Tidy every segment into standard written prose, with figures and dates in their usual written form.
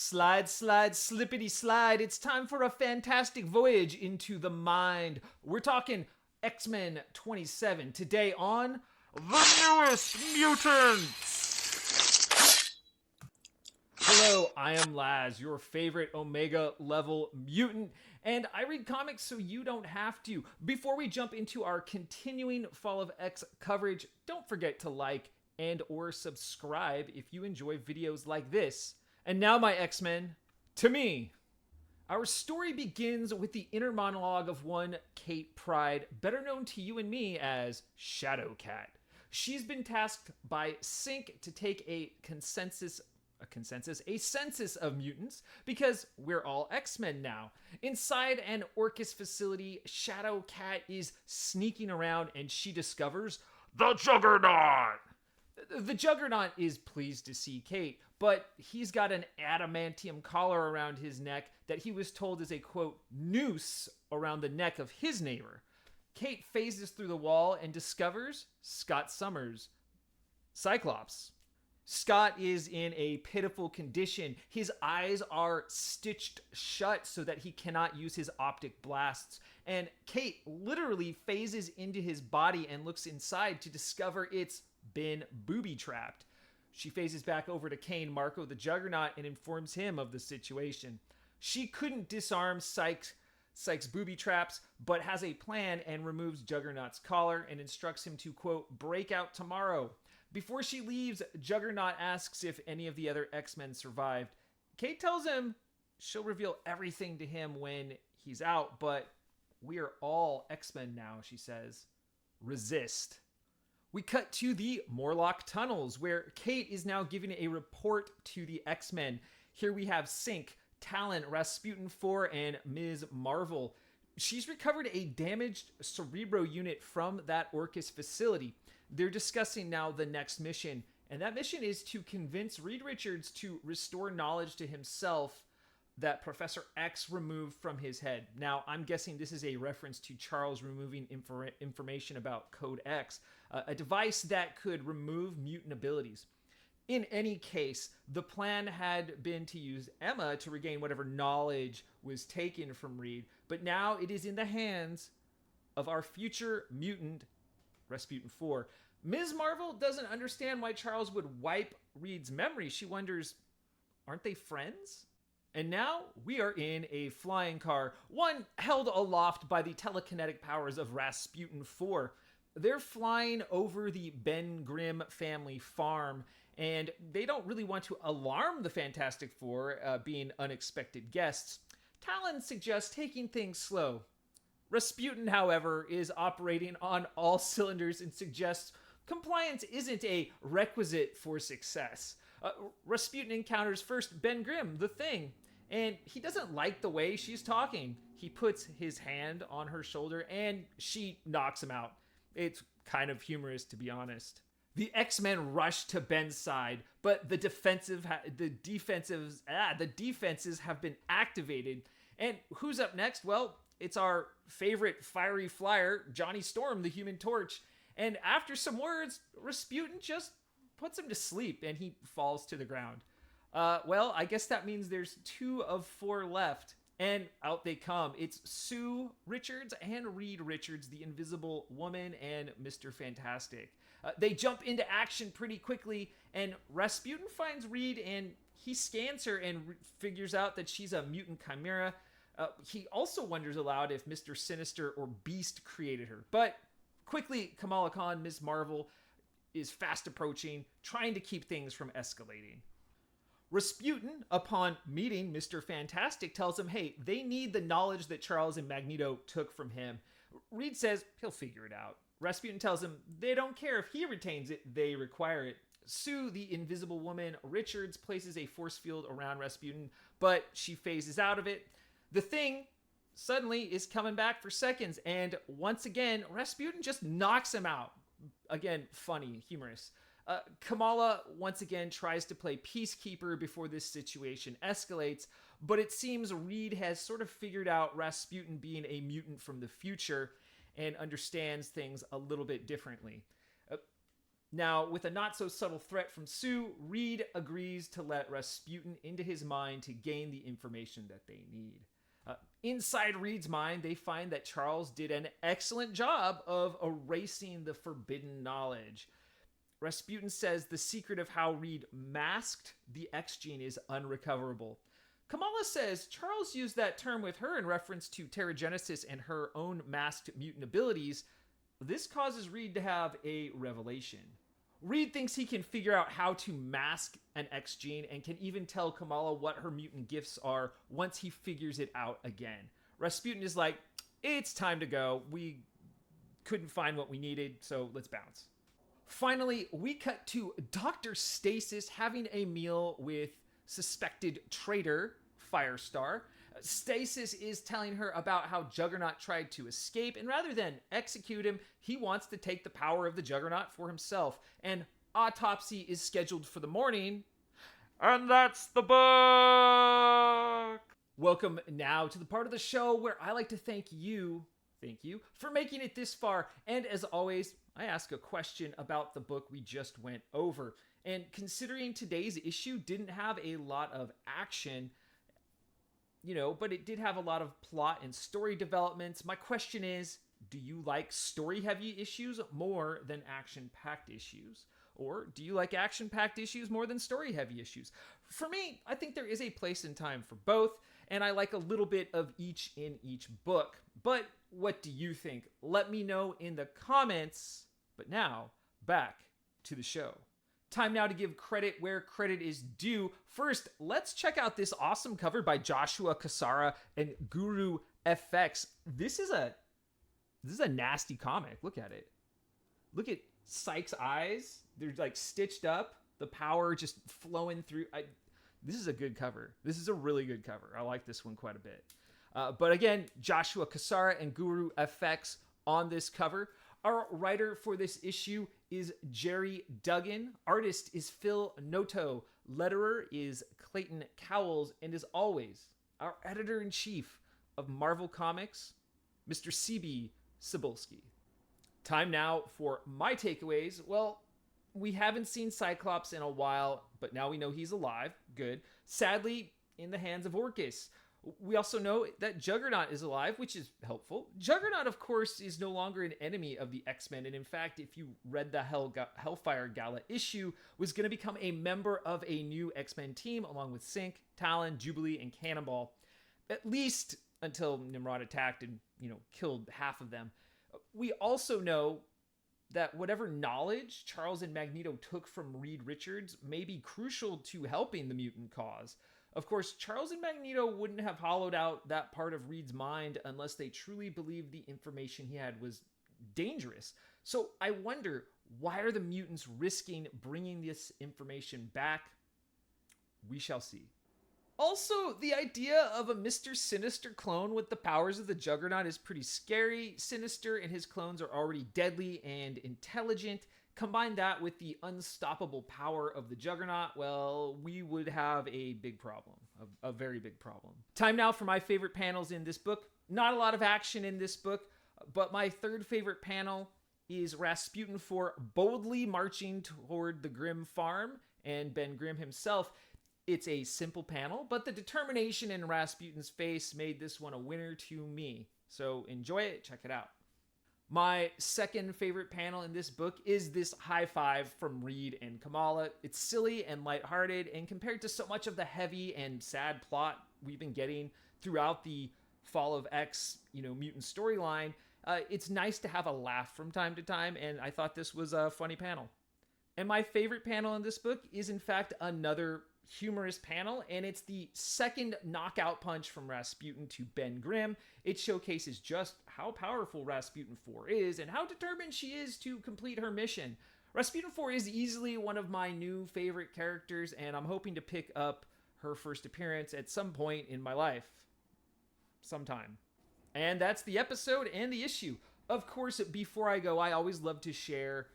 Slide, slide, slippity slide. It's time for a fantastic voyage into the mind. We're talking X-Men 27 today on The Newest Mutants. Hello, I am Laz, your favorite Omega level mutant, and I read comics so you don't have to. Before we jump into our continuing Fall of X coverage, don't forget to like and or subscribe if you enjoy videos like this. And now, my X-Men, to me. Our story begins with the inner monologue of one Kate Pryde, better known to you and me as Shadowcat. She's been tasked by Sync to take a census of mutants because we're all X-Men now. Inside an Orchis facility, Shadowcat is sneaking around and she discovers the Juggernaut. The Juggernaut is pleased to see Kate, but he's got an adamantium collar around his neck that he was told is a, quote, noose around the neck of his neighbor. Kate phases through the wall and discovers Scott Summers, Cyclops. Scott is in a pitiful condition. His eyes are stitched shut so that he cannot use his optic blasts. And Kate literally phases into his body and looks inside to discover it's been booby-trapped. She phases back over to Kane Marco the Juggernaut and informs him of the situation. She couldn't disarm Sykes' booby traps, but has a plan and removes Juggernaut's collar and instructs him to, quote, break out tomorrow. Before she leaves, Juggernaut asks if any of the other X-Men survived. Kate tells him she'll reveal everything to him when he's out, but we are all X-Men now, she says. Resist. We cut to the Morlock tunnels, where Kate is now giving a report to the X-Men. Here we have Sync, Talon, Rasputin 4, and Ms. Marvel. She's recovered a damaged Cerebro unit from that Orchis facility. They're discussing now the next mission, and that mission is to convince Reed Richards to restore knowledge to himself that Professor X removed from his head. Now, I'm guessing this is a reference to Charles removing information about Code X, a device that could remove mutant abilities. In any case, the plan had been to use Emma to regain whatever knowledge was taken from Reed, but now it is in the hands of our future mutant, Rasputin 4. Ms. Marvel doesn't understand why Charles would wipe Reed's memory. She wonders, aren't they friends? And now we are in a flying car, one held aloft by the telekinetic powers of Rasputin 4. They're flying over the Ben Grimm family farm, and they don't really want to alarm the Fantastic Four, being unexpected guests. Talon suggests taking things slow. Rasputin, however, is operating on all cylinders and suggests compliance isn't a requisite for success. Rasputin encounters first Ben Grimm, the Thing, and he doesn't like the way she's talking. He puts his hand on her shoulder and she knocks him out. It's kind of humorous, to be honest. The X-Men rush to Ben's side, but the defenses have been activated. And who's up next? Well, it's our favorite fiery flyer, Johnny Storm, the Human Torch. And after some words, Rasputin just puts him to sleep and he falls to the ground. Well, I guess that means there's 2 of 4 left. And out they come. It's Sue Richards and Reed Richards, the Invisible Woman, and Mr. Fantastic. They jump into action pretty quickly, and Rasputin finds Reed, and he scans her and figures out that she's a mutant chimera. He also wonders aloud if Mr. Sinister or Beast created her. But quickly, Kamala Khan, Ms. Marvel, is fast approaching, trying to keep things from escalating. Rasputin, upon meeting Mr. Fantastic, tells him, hey, they need the knowledge that Charles and Magneto took from him. Reed says he'll figure it out. Rasputin tells him they don't care if he retains it, they require it. Sue, the Invisible Woman, Richards, places a force field around Rasputin, but she phases out of it. The Thing suddenly is coming back for seconds, and once again, Rasputin just knocks him out. Again, funny, humorous. Kamala once again tries to play peacekeeper before this situation escalates, but it seems Reed has sort of figured out Rasputin being a mutant from the future and understands things a little bit differently. Now, with a not-so-subtle threat from Sue, Reed agrees to let Rasputin into his mind to gain the information that they need. Inside Reed's mind, they find that Charles did an excellent job of erasing the forbidden knowledge. Rasputin says the secret of how Reed masked the X gene is unrecoverable. Kamala says Charles used that term with her in reference to Terrigenesis and her own masked mutant abilities. This causes Reed to have a revelation. Reed thinks he can figure out how to mask an X gene and can even tell Kamala what her mutant gifts are once he figures it out again. Rasputin is like, it's time to go. We couldn't find what we needed, so let's bounce. Finally, we cut to Doctor Stasis having a meal with suspected traitor Firestar. Stasis is telling her about how Juggernaut tried to escape, and rather than execute him, he wants to take the power of the Juggernaut for himself. An autopsy is scheduled for the morning, and that's the book! Welcome now to the part of the show where I like to thank you, for making it this far, and as always, I ask a question about the book we just went over. And considering today's issue didn't have a lot of action, but it did have a lot of plot and story developments. My question is, do you like story-heavy issues more than action-packed issues? Or do you like action-packed issues more than story-heavy issues? For me, I think there is a place and time for both, and I like a little bit of each in each book. But what do you think? Let me know in the comments. But now, back to the show. Time now to give credit where credit is due. First, let's check out this awesome cover by Joshua Cassara and GURU-eFX. This is a nasty comic. Look at it. Look at Psyche's eyes. They're like stitched up. The power just flowing through. This is a good cover. This is a really good cover. I like this one quite a bit. But again, Joshua Cassara and GURU-eFX on this cover. Our writer for this issue is Jerry Duggan. Artist is Phil Noto. Letterer is Clayton Cowles. And as always, our editor-in-chief of Marvel Comics, Mr. C.B. Cebulski. Time now for my takeaways. Well, we haven't seen Cyclops in a while, but now we know he's alive. Good. Sadly, in the hands of Orcus. We also know that Juggernaut is alive, which is helpful. Juggernaut, of course, is no longer an enemy of the X-Men, and in fact, if you read the Hellfire Gala issue, was going to become a member of a new X-Men team, along with Synch, Talon, Jubilee, and Cannonball, at least until Nimrod attacked and, killed half of them. We also know that whatever knowledge Charles and Magneto took from Reed Richards may be crucial to helping the mutant cause. Of course, Charles and Magneto wouldn't have hollowed out that part of Reed's mind unless they truly believed the information he had was dangerous. So I wonder, why are the mutants risking bringing this information back? We shall see. Also, the idea of a Mr. Sinister clone with the powers of the Juggernaut is pretty scary. Sinister and his clones are already deadly and intelligent. Combine that with the unstoppable power of the Juggernaut, well, we would have a big problem, a very big problem. Time now for my favorite panels in this book. Not a lot of action in this book, but my third favorite panel is Rasputin 4 boldly marching toward the Grimm farm and Ben Grimm himself. It's a simple panel, but the determination in Rasputin's face made this one a winner to me. So enjoy it, check it out. My second favorite panel in this book is this high five from Reed and Kamala. It's silly and lighthearted, and compared to so much of the heavy and sad plot we've been getting throughout the Fall of X, mutant storyline, it's nice to have a laugh from time to time, and I thought this was a funny panel. And my favorite panel in this book is, in fact, another humorous panel, and it's the second knockout punch from Rasputin to Ben Grimm. It showcases just how powerful Rasputin 4 is and how determined she is to complete her mission. Rasputin 4 is easily one of my new favorite characters, and I'm hoping to pick up her first appearance at some point in my life. Sometime. And that's the episode and the issue. Of course, before I go, I always love to share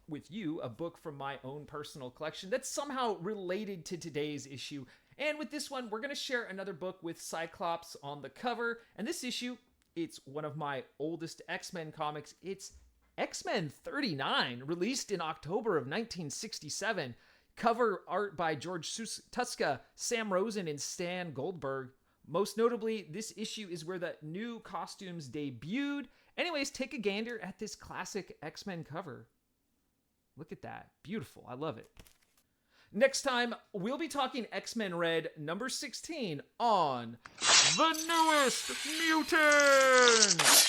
with you a book from my own personal collection that's somehow related to today's issue. And with this one, we're going to share another book with Cyclops on the cover. And this issue, it's one of my oldest X-Men comics. It's X-Men 39, released in October of 1967. Cover art by George Tuska, Sam Rosen, and Stan Goldberg. Most notably, this issue is where the new costumes debuted. Anyways, take a gander at this classic X-Men cover. Look at that. Beautiful. I love it. Next time, we'll be talking X-Men Red number 16 on The Newest Mutants!